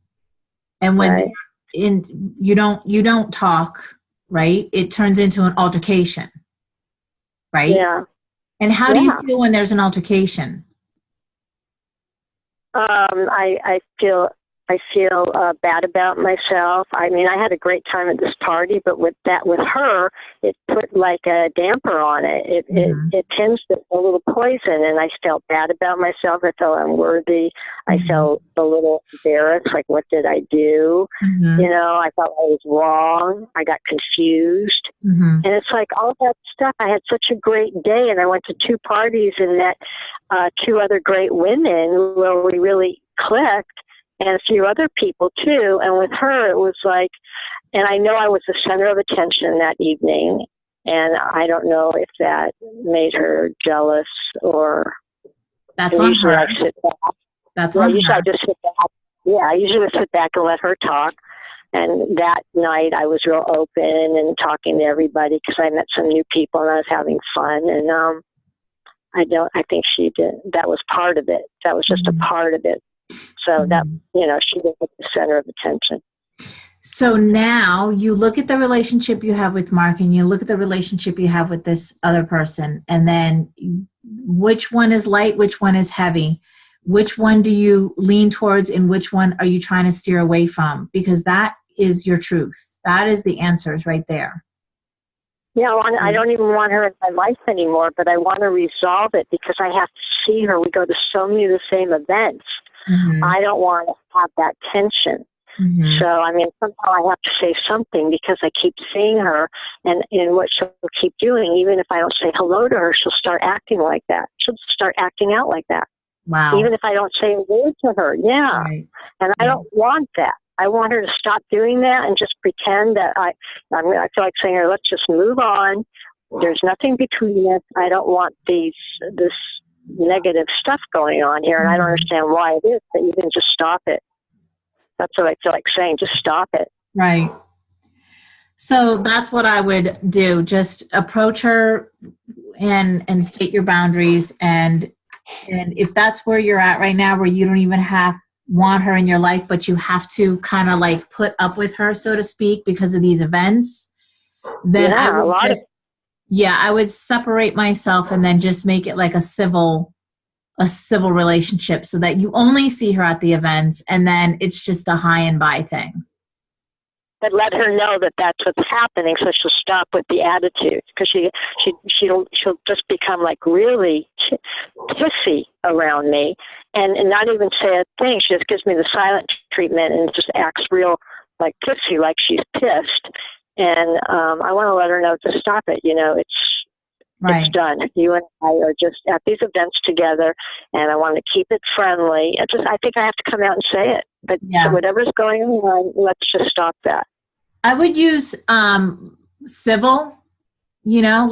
and when you don't talk, right? It turns into an altercation, right? Yeah. And how do you feel when there's an altercation? I feel bad about myself. I mean, I had a great time at this party, but with her, it put like a damper on it. It tinged with a little poison, and I felt bad about myself. I felt unworthy. I felt a little embarrassed. Like, what did I do? You know, I felt I was wrong. I got confused. And it's like all that stuff. I had such a great day, and I went to 2 parties and met 2 other great women where we really clicked. And a few other people too. And with her, it was like, and I know I was the center of attention that evening. And I don't know if that made her jealous or. That's on usually her. I sit back. That's on usually her. I just sit back. Yeah, I usually would sit back and let her talk. And that night I was real open and talking to everybody because I met some new people and I was having fun. And I think she did. That was part of it. That was just a part of it. So that, you know, she was at the center of attention. So now you look at the relationship you have with Mark and you look at the relationship you have with this other person, and then which one is light, which one is heavy? Which one do you lean towards and which one are you trying to steer away from? Because that is your truth. That is the answers right there. Yeah, I don't even want her in my life anymore, but I want to resolve it because I have to see her. We go to so many of the same events. I don't want to have that tension. So, I mean, somehow I have to say something because I keep seeing her, and what she'll keep doing, even if I don't say hello to her, she'll start acting like that. She'll start acting out like that. Wow. Even if I don't say a word to her. Yeah. Right. And I don't want that. I want her to stop doing that and just pretend that I feel like saying to her, let's just move on. There's nothing between us. I don't want this negative stuff going on here, and I don't understand why it is, but you can just stop it. That's what I feel like saying, just stop it. Right. So that's what I would do. Just approach her and state your boundaries, and if that's where you're at right now, where you don't even want her in your life, but you have to kind of like put up with her, so to speak, because of these events, then I would separate myself and then just make it like a civil relationship so that you only see her at the events and then it's just a high and by thing. But let her know that that's what's happening, so she'll stop with the attitude, because she'll just become like really pissy around me and not even say a thing. She just gives me the silent treatment and just acts real like pissy, like she's pissed. And I want to let her know to stop it. You know, it's done. You and I are just at these events together, and I want to keep it friendly. I think I have to come out and say it. But whatever's going on, let's just stop that. I would use civil, you know,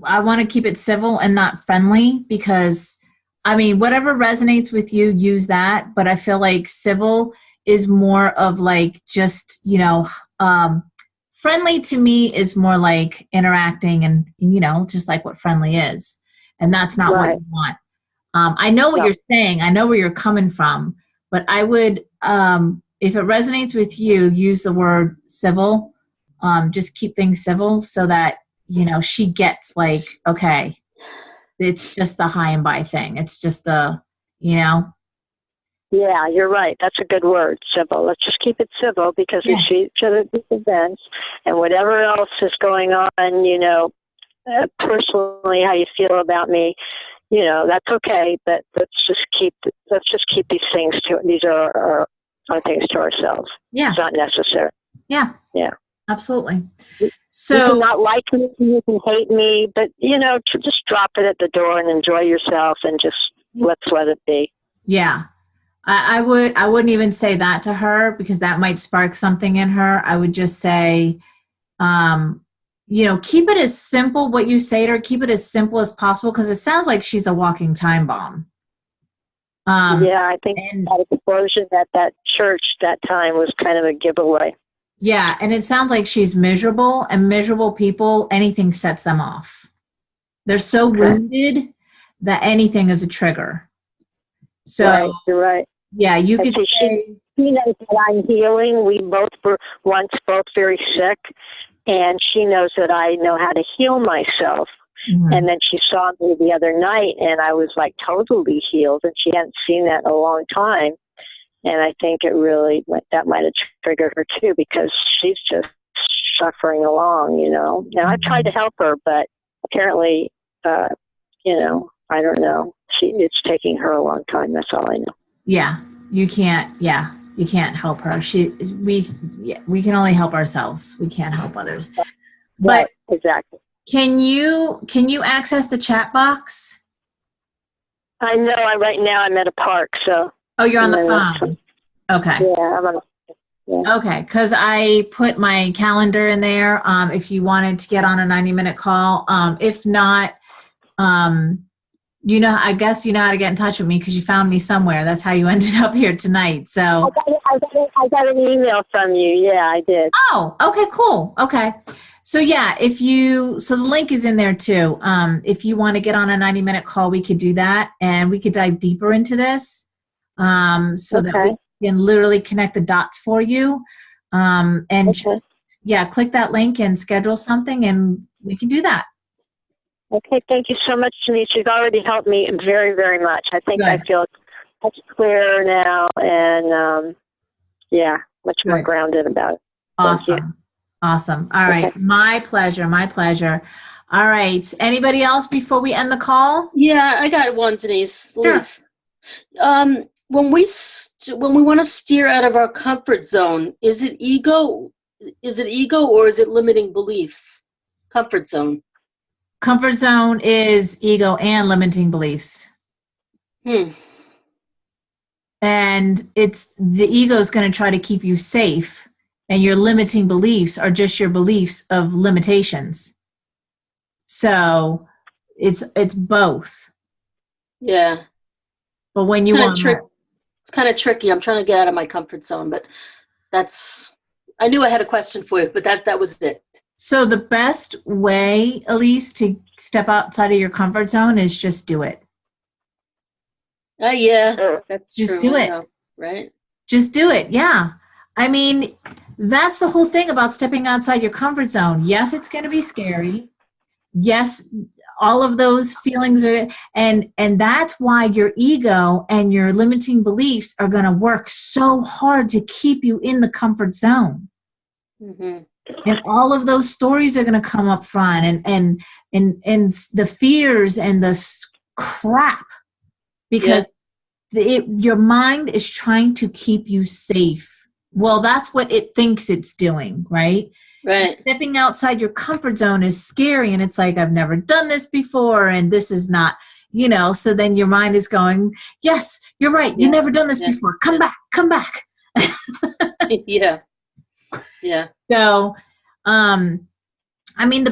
I want to keep it civil and not friendly, because, I mean, whatever resonates with you, use that. But I feel like civil is more of like just, you know, friendly to me is more like interacting and, you know, just like what friendly is. And that's not what you want. I know what you're saying. I know where you're coming from, but I would if it resonates with you, use the word civil. Just keep things civil so that, she gets like, okay, it's just a high and by thing. It's just Yeah, you're right. That's a good word, civil. Let's just keep it civil because we see each other at these events, and whatever else is going on, personally, how you feel about me, that's okay. But let's just keep these things these are our things to ourselves. Yeah, it's not necessary. Yeah, absolutely. So you can not like me, you can hate me, but just drop it at the door and enjoy yourself, and just let's let it be. Yeah. I wouldn't even say that to her because that might spark something in her. I would just say, keep it as simple, what you say to her, keep it as simple as possible because it sounds like she's a walking time bomb. I think that explosion at that church that time was kind of a giveaway. Yeah, and it sounds like she's miserable, and miserable people, anything sets them off. They're so wounded that anything is a trigger. So right, you're right. Yeah, you could say. She knows that I'm healing. We both were once both very sick, and she knows that I know how to heal myself. Mm-hmm. And then she saw me the other night, and I was like totally healed, and she hadn't seen that in a long time. And I think that might have triggered her too, because she's just suffering along, And I tried to help her, but apparently, I don't know. It's taking her a long time. That's all I know. Yeah, you can't help her. We can only help ourselves. We can't help others. But exactly. Can you access the chat box? I know. Right now I'm at a park, so. Oh, you're on the phone. Okay. Yeah, I'm on. Yeah. Okay, because I put my calendar in there. If you wanted to get on a 90-minute call, if not, I guess you know how to get in touch with me because you found me somewhere. That's how you ended up here tonight. So I got an email from you. Yeah, I did. Oh, okay, cool. Okay. So so the link is in there too. If you want to get on a 90-minute call, we could do that and we could dive deeper into this that we can literally connect the dots for you. Just click that link and schedule something and we can do that. Okay, thank you so much, Denise. You've already helped me very, very much. I think I feel much clearer now and, much more grounded about it. Awesome. Awesome. All right. My pleasure. All right. Anybody else before we end the call? Yeah, I got one, Denise. Sure. When we want to steer out of our comfort zone, is it ego? Or is it limiting beliefs? Comfort zone. Comfort zone is ego and limiting beliefs. And the ego is going to try to keep you safe, and your limiting beliefs are just your beliefs of limitations. So it's both. Yeah. But when you want it's kind of tricky. I'm trying to get out of my comfort zone, but I knew I had a question for you, but that was it. So the best way, Elise, to step outside of your comfort zone is just do it. Yeah, that's just true. Do it, right? Just do it. Yeah, I mean, that's the whole thing about stepping outside your comfort zone. Yes, it's going to be scary. Yes, all of those feelings are, and that's why your ego and your limiting beliefs are going to work so hard to keep you in the comfort zone. Mm-hmm. And all of those stories are going to come up front, and the fears and the crap, because your mind is trying to keep you safe. Well, that's what it thinks it's doing, right? Right. Stepping outside your comfort zone is scary, and it's like, I've never done this before, and this is not, so then your mind is going, yes, you're right. You've never done this before. Come back. Yeah. Yeah. So, I mean,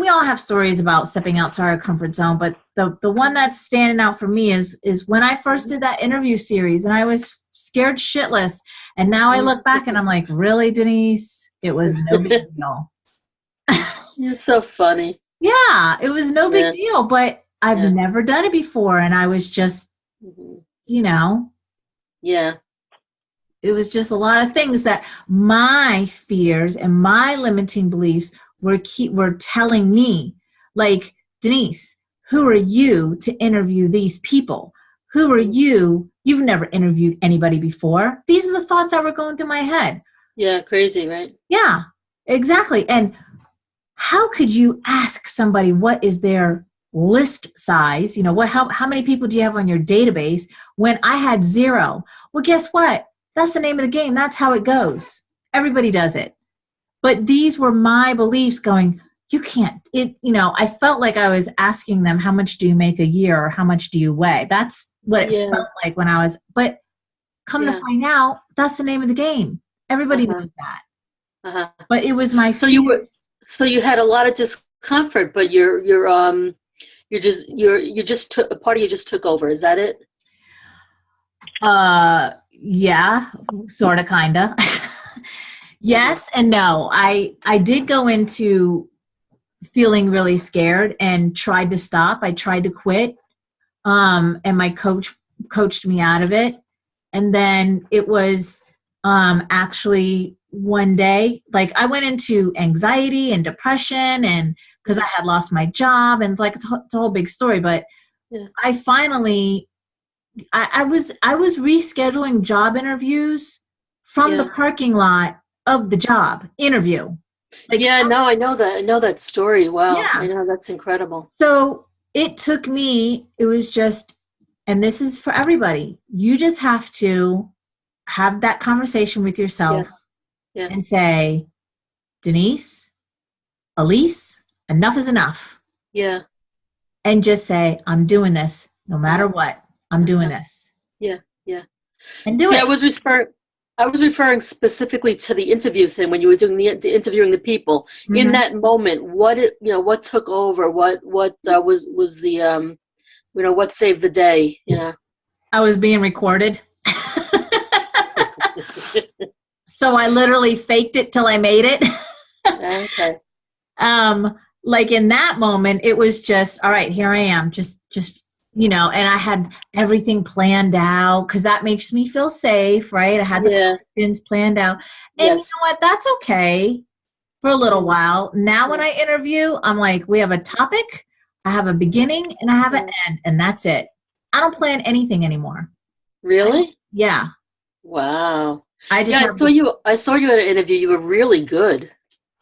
we all have stories about stepping outside our comfort zone, but the one that's standing out for me is when I first did that interview series, and I was scared shitless, and now I look back and I'm like, really, Denise? It was no big deal. You're so funny. Yeah, it was no big deal, but I've never done it before, and I was just you know, Yeah. it was just a lot of things that my fears and my limiting beliefs were telling me, like, Denise, who are you to interview these people? Who are you? You've never interviewed anybody before. These are the thoughts that were going through my head. Yeah, crazy, right? Yeah, exactly. And how could you ask somebody what is their list size? You know, how many people do you have on your database when I had 0? Well, guess what? That's the name of the game. That's how it goes. Everybody does it. But these were my beliefs going, you can't, I felt like I was asking them, how much do you make a year or how much do you weigh? That's what it felt like when I was, but come to find out, that's the name of the game. Everybody knows that. But it was my So you had a lot of discomfort, but part of you just took over. Is that it? Yeah, sort of, kind of. Yes and no. I did go into feeling really scared and tried to stop. I tried to quit. And my coach coached me out of it. And then it was actually one day, like, I went into anxiety and depression, and because I had lost my job, and like it's a whole big story. But I finally, I was rescheduling job interviews from the parking lot of the job interview. Like, I know that. I know that story. Wow. Yeah. I know, that's incredible. So it took me, it was just, and this is for everybody, you just have to have that conversation with yourself and say, Denise, Elise, enough is enough. Yeah. And just say, I'm doing this no matter what. I'm doing this. Yeah. Yeah. And do it. I was referring specifically to the interview thing when you were doing the interviewing the people. Mm-hmm. In that moment, what took over? What was the what saved the day? I was being recorded. So I literally faked it till I made it. Okay. Like in that moment, it was just, all right, here I am, just and I had everything planned out because that makes me feel safe, right? I had the questions planned out. And you know what? That's okay for a little while. Now when I interview, I'm like, we have a topic, I have a beginning, and I have an end, and that's it. I don't plan anything anymore. Really? Yeah. Wow. I saw you at an interview. You were really good.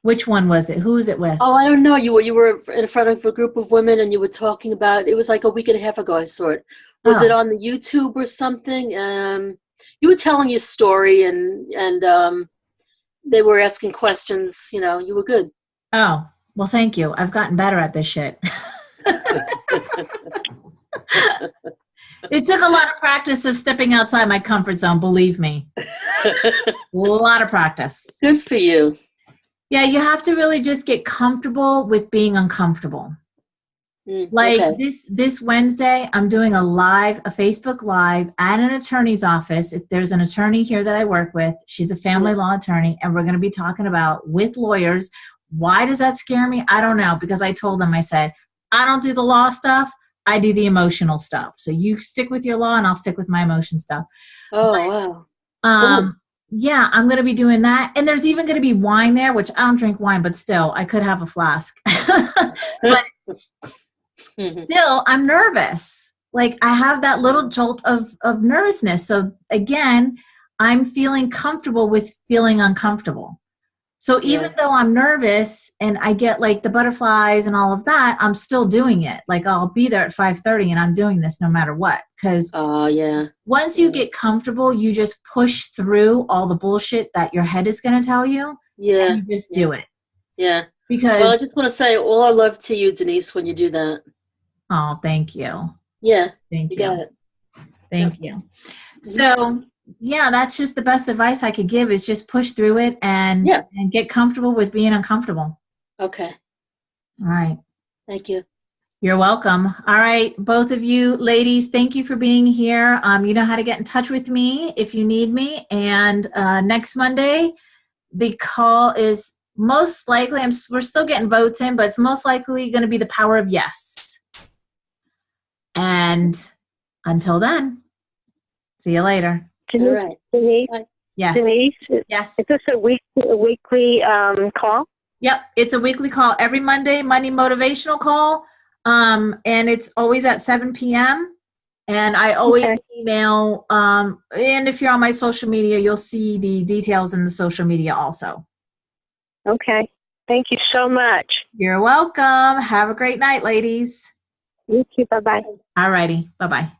Which one was it? Who was it with? Oh, I don't know. You were in front of a group of women, and you were talking about. It was like a week and a half ago. I saw it. Was it on the YouTube or something? You were telling your story, and they were asking questions. You were good. Oh, well, thank you. I've gotten better at this shit. It took a lot of practice of stepping outside my comfort zone. Believe me, a lot of practice. Good for you. Yeah, you have to really just get comfortable with being uncomfortable. This Wednesday, I'm doing a Facebook Live at an attorney's office. There's an attorney here that I work with. She's a family law attorney, and we're going to be talking about, with lawyers, why does that scare me? I don't know, because I told them, I said, I don't do the law stuff. I do the emotional stuff. So you stick with your law, and I'll stick with my emotion stuff. Oh, wow. Yeah, I'm going to be doing that. And there's even going to be wine there, which I don't drink wine, but still, I could have a flask. But still, I'm nervous. Like, I have that little jolt of nervousness. So again, I'm feeling comfortable with feeling uncomfortable. So even though I'm nervous and I get like the butterflies and all of that, I'm still doing it. Like, I'll be there at 5:30 and I'm doing this no matter what. Because once you get comfortable, you just push through all the bullshit that your head is going to tell you. Yeah. And you just do it. Yeah. Because I just want to say all our love to you, Denise, when you do that. Oh, thank you. Yeah. Thank you. Got it. Thank you. So yeah, that's just the best advice I could give, is just push through it and get comfortable with being uncomfortable. Okay. All right. Thank you. You're welcome. All right. Both of you ladies, thank you for being here. You know how to get in touch with me if you need me. And next Monday, the call is most likely, we're still getting votes in, but it's most likely going to be the power of yes. And until then. See you later. All right. Denise, Bye. Yes. Denise, Yes. is this a weekly call? Yep. It's a weekly call every Monday motivational call. And it's always at 7 p.m. And I always email. And if you're on my social media, you'll see the details in the social media also. Okay. Thank you so much. You're welcome. Have a great night, ladies. You too. Bye-bye. All righty. Bye-bye.